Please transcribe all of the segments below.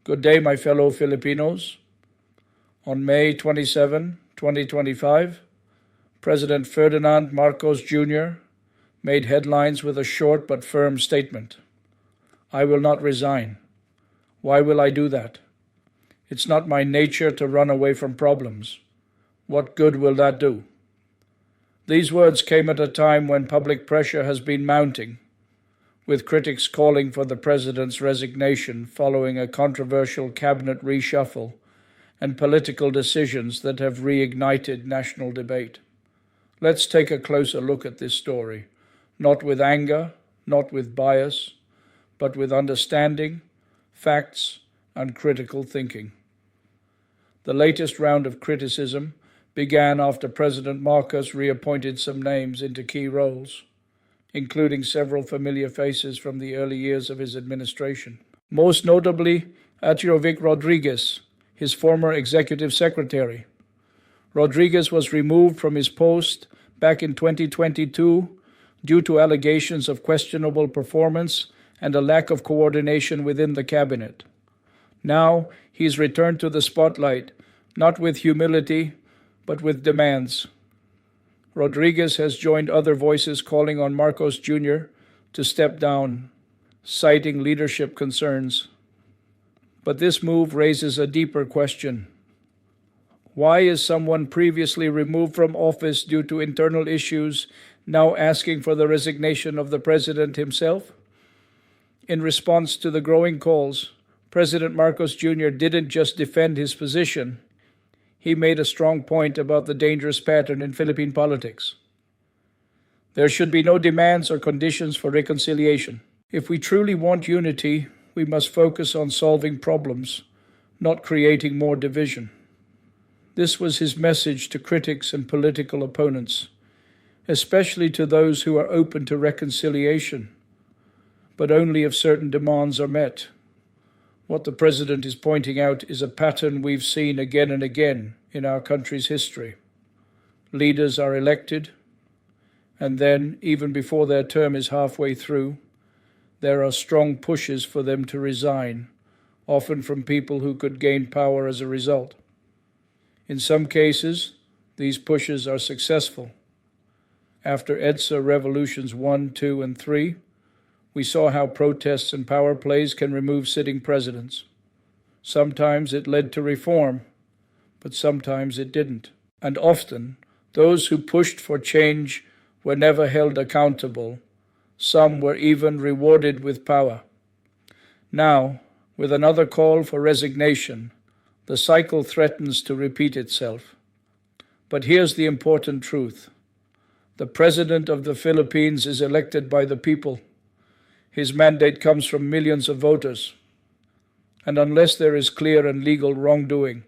Good day, my fellow Filipinos. On May 27, 2025, President Ferdinand Marcos Jr. made headlines with a short but firm statement. I will not resign. Why will I do that? It's not my nature to run away from problems. What good will that do? These words came at a time when public pressure has been mounting, with critics calling for the president's resignation following a controversial cabinet reshuffle and political decisions that have reignited national debate. Let's take a closer look at this story, not with anger, not with bias, but with understanding, facts, and critical thinking. The latest round of criticism began after President Marcos reappointed some names into key roles, including several familiar faces from the early years of his administration. Most notably, Atty. Vic Rodriguez, his former Executive Secretary. Rodriguez was removed from his post back in 2022 due to allegations of questionable performance and a lack of coordination within the cabinet. Now, he's returned to the spotlight, not with humility, but with demands. Rodriguez has joined other voices calling on Marcos Jr. to step down, citing leadership concerns. But this move raises a deeper question. Why is someone previously removed from office due to internal issues now asking for the resignation of the president himself? In response to the growing calls, President Marcos Jr. didn't just defend his position. He made a strong point about the dangerous pattern in Philippine politics. There should be no demands or conditions for reconciliation. If we truly want unity, we must focus on solving problems, not creating more division. This was his message to critics and political opponents, especially to those who are open to reconciliation, but only if certain demands are met. What the president is pointing out is a pattern we've seen again and again in our country's history. Leaders are elected, and then, even before their term is halfway through, there are strong pushes for them to resign, often from people who could gain power as a result. In some cases, these pushes are successful. After EDSA revolutions 1, 2, and 3, we saw how protests and power plays can remove sitting presidents. Sometimes it led to reform, but sometimes it didn't. And often, those who pushed for change were never held accountable. Some were even rewarded with power. Now, with another call for resignation, the cycle threatens to repeat itself. But here's the important truth. The President of the Philippines is elected by the people. His mandate comes from millions of voters. And unless there is clear and legal wrongdoing,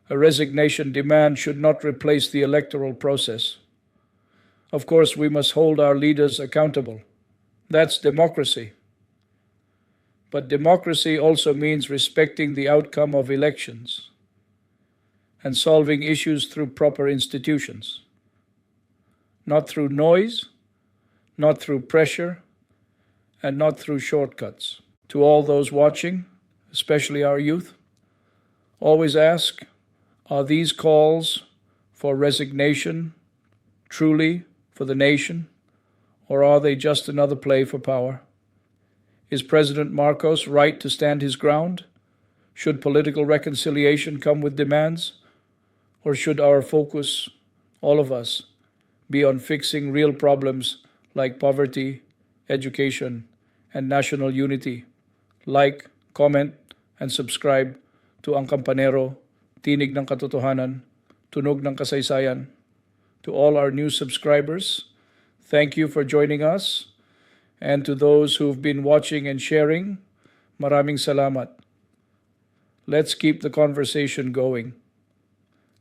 a resignation demand should not replace the electoral process. Of course, we must hold our leaders accountable. That's democracy. But democracy also means respecting the outcome of elections and solving issues through proper institutions. Not through noise, not through pressure, and not through shortcuts. To all those watching, especially our youth, always ask, are these calls for resignation truly for the nation, or are they just another play for power? Is President Marcos right to stand his ground? Should political reconciliation come with demands? Or should our focus, all of us, be on fixing real problems like poverty, education, and national unity? Like, comment, and subscribe to AngKampanero, Tinig ng Katotohanan, Tunog ng Kasaysayan. To all our new subscribers, thank you for joining us. And to those who've been watching and sharing, maraming salamat. Let's keep the conversation going.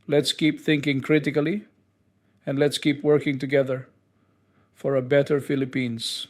Let's keep thinking critically, and let's keep working together for a better Philippines.